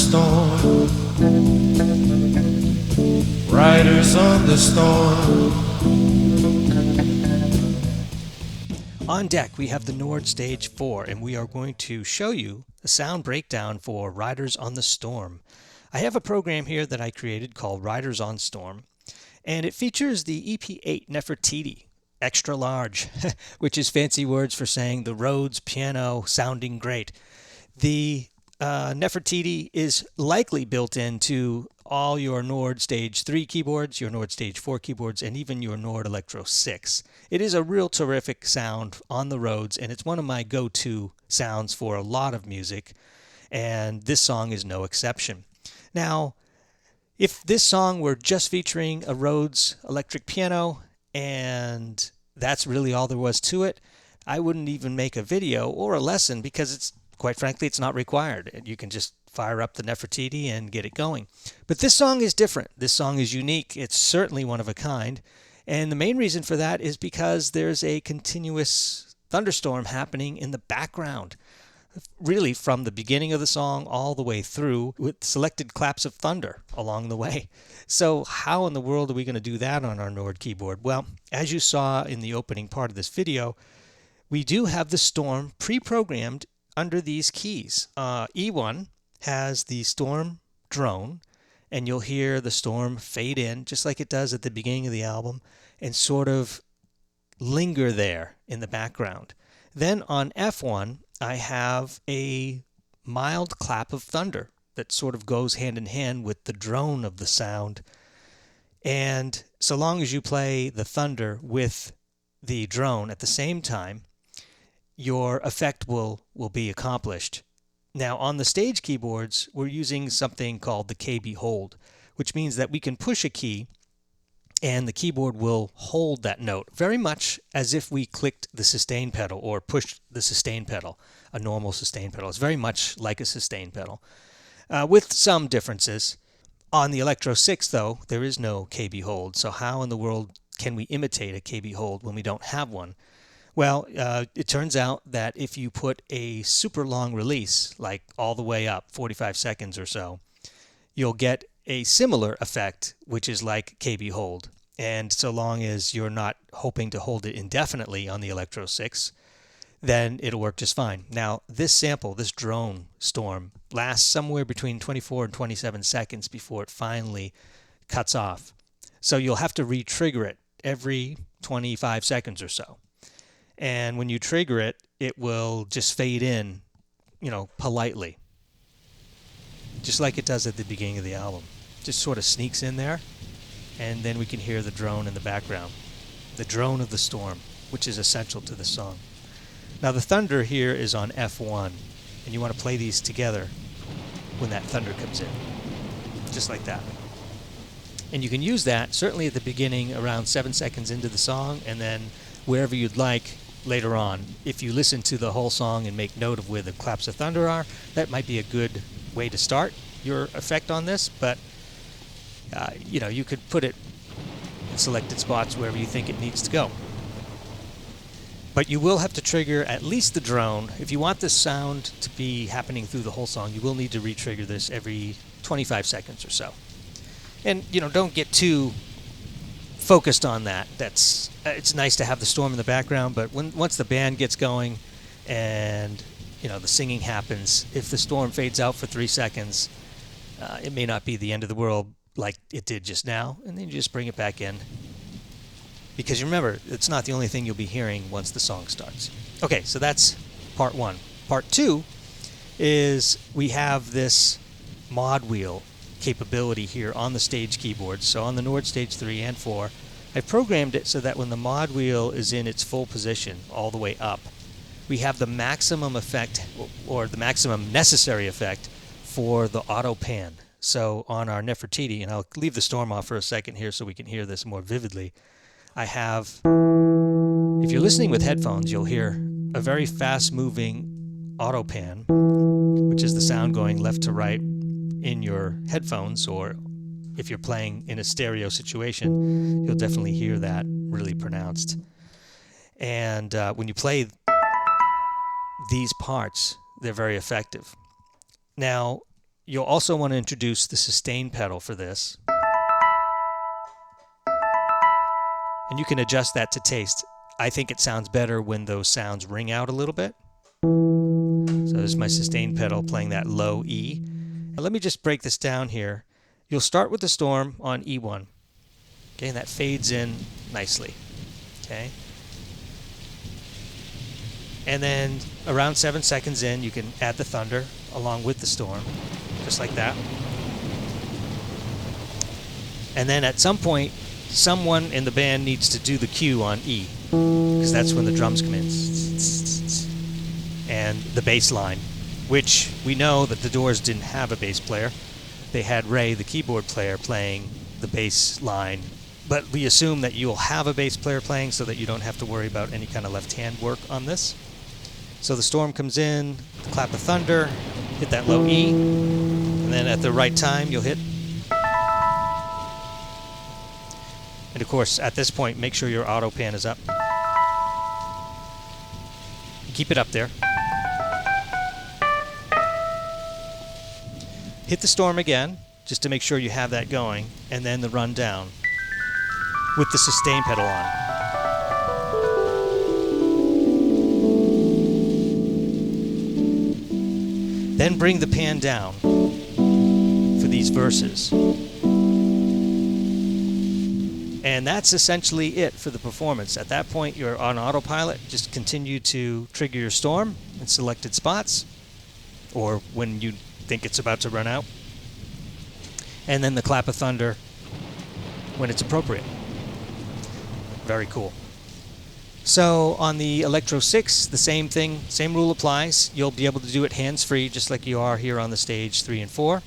storm, riders on the storm. On deck, we have the Nord Stage 4, and we are going to show you a sound breakdown for Riders on the Storm. I have a program here that I created called Riders on Storm, and it features the EP8 Nefertiti, extra large, which is fancy words for saying the Rhodes piano sounding great. The Nefertiti is likely built into all your Nord Stage 3 keyboards, your Nord Stage 4 keyboards, and even your Nord Electro 6. It is a real terrific sound on the Rhodes, and it's one of my go-to sounds for a lot of music, and this song is no exception. Now, if this song were just featuring a Rhodes electric piano, and that's really all there was to it, I wouldn't even make a video or a lesson because it's, quite frankly, it's not required. You can just fire up the Nefertiti and get it going. But this song is different. This song is unique. It's certainly one of a kind. And the main reason for that is because there's a continuous thunderstorm happening in the background, really from the beginning of the song all the way through, with selected claps of thunder along the way. So how in the world are we going to do that on our Nord keyboard? Well, as you saw in the opening part of this video, we do have the storm pre-programmed under these keys. E1 has the storm drone, and you'll hear the storm fade in just like it does at the beginning of the album and sort of linger there in the background. Then on F1, I have a mild clap of thunder that sort of goes hand in hand with the drone of the sound. And so long as you play the thunder with the drone at the same time, your effect will be accomplished. Now, on the stage keyboards, we're using something called the KB hold, which means that we can push a key and the keyboard will hold that note, very much as if we clicked the sustain pedal or pushed the sustain pedal, a normal sustain pedal. It's very much like a sustain pedal, with some differences. On the Electro 6, though, there is no KB hold, so how in the world can we imitate a KB hold when we don't have one? Well, it turns out that if you put a super long release, like all the way up, 45 seconds or so, you'll get a similar effect, which is like KB hold. And so long as you're not hoping to hold it indefinitely on the Electro 6, then it'll work just fine. Now, this sample, this drone storm, lasts somewhere between 24 and 27 seconds before it finally cuts off. So you'll have to re-trigger it every 25 seconds or so. And when you trigger it, it will just fade in, politely. Just like it does at the beginning of the album. Just sort of sneaks in there, and then we can hear the drone in the background. The drone of the storm, which is essential to the song. Now the thunder here is on F1, and you want to play these together when that thunder comes in. Just like that. And you can use that certainly at the beginning, around 7 seconds into the song, and then wherever you'd like later on. If you listen to the whole song and make note of where the claps of thunder are, that might be a good way to start your effect on this, but you could put it in selected spots wherever you think it needs to go. But you will have to trigger at least the drone. If you want this sound to be happening through the whole song, you will need to re-trigger this every 25 seconds or so. And, don't get too focused on that. It's nice to have the storm in the background, but once the band gets going and the singing happens, if the storm fades out for 3 seconds, it may not be the end of the world like it did just now, and then you just bring it back in. Because remember, it's not the only thing you'll be hearing once the song starts. Okay, so that's part one. Part two is we have this mod wheel capability here on the stage keyboards. So on the Nord Stage 3 and 4, I've programmed it so that when the mod wheel is in its full position, all the way up, we have the maximum effect, or the maximum necessary effect, for the auto pan. So on our Nefertiti, and I'll leave the storm off for a second here so we can hear this more vividly, I have, if you're listening with headphones, you'll hear a very fast-moving auto pan, which is the sound going left to right in your headphones, or if you're playing in a stereo situation, you'll definitely hear that really pronounced. And when you play these parts, they're very effective. Now, You'll also want to introduce the sustain pedal for this. And you can adjust that to taste. I think it sounds better when those sounds ring out a little bit. So this is my sustain pedal playing that low E. Now let me just break this down here. You'll start with the storm on E1. Okay, and that fades in nicely. Okay. And then around 7 seconds in, you can add the thunder along with the storm, just like that. And then at some point, someone in the band needs to do the cue on E, because that's when the drums come in. And the bass line, which we know that the Doors didn't have a bass player. They had Ray, the keyboard player, playing the bass line. But we assume that you'll have a bass player playing so that you don't have to worry about any kind of left-hand work on this. So the storm comes in, the clap of thunder, hit that low E, and then at the right time you'll hit. And of course, at this point, make sure your auto pan is up. Keep it up there. Hit the storm again, just to make sure you have that going, and then the run down with the sustain pedal on. Then bring the pan down for these verses. And that's essentially it for the performance. At that point, you're on autopilot. Just continue to trigger your storm in selected spots, or when you think it's about to run out. And then the clap of thunder when it's appropriate. Very cool. So on the Electro 6, the same thing, same rule applies. You'll be able to do it hands-free, just like you are here on the stage 3 and 4.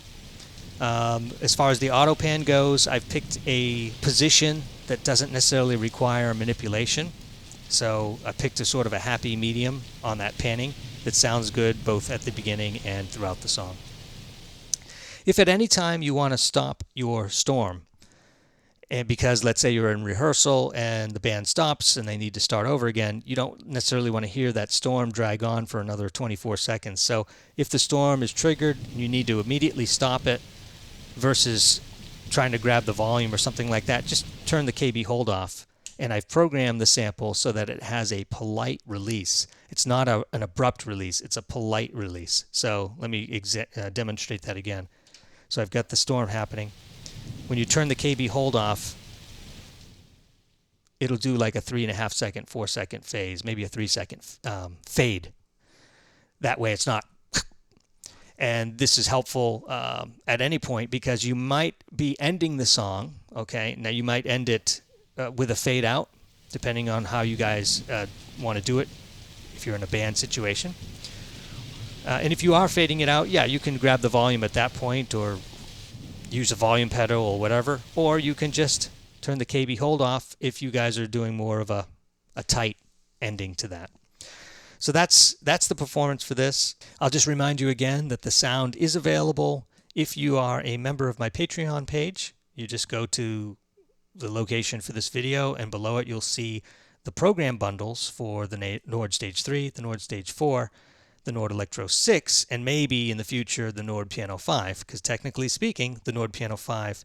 As far as the auto pan goes, I've picked a position that doesn't necessarily require manipulation. So I picked a sort of a happy medium on that panning that sounds good both at the beginning and throughout the song. If at any time you want to stop your storm, and because let's say you're in rehearsal and the band stops and they need to start over again, you don't necessarily want to hear that storm drag on for another 24 seconds. So if the storm is triggered, you need to immediately stop it versus trying to grab the volume or something like that. Just turn the KB hold off. And I've programmed the sample so that it has a polite release. It's not an abrupt release, it's a polite release. So let me demonstrate that again. So I've got the storm happening. When you turn the KB hold off, it'll do like a 3.5 second, 4 second phase, maybe a 3 second fade. That way it's not. And this is helpful at any point because you might be ending the song. Okay, now you might end it with a fade out, depending on how you guys want to do it if you're in a band situation. And if you are fading it out, yeah, you can grab the volume at that point or use a volume pedal or whatever, or you can just turn the KB hold off if you guys are doing more of a tight ending to that. So that's the performance for this. I'll just remind you again that the sound is available if you are a member of my Patreon page. You just go to the location for this video, and below it you'll see the program bundles for the Nord Stage 3, the Nord Stage 4, the Nord Electro 6, and maybe in the future the Nord Piano 5, because technically speaking, the Nord Piano 5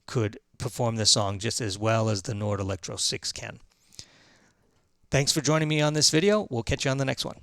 could perform this song just as well as the Nord Electro 6 can. Thanks for joining me on this video. We'll catch you on the next one.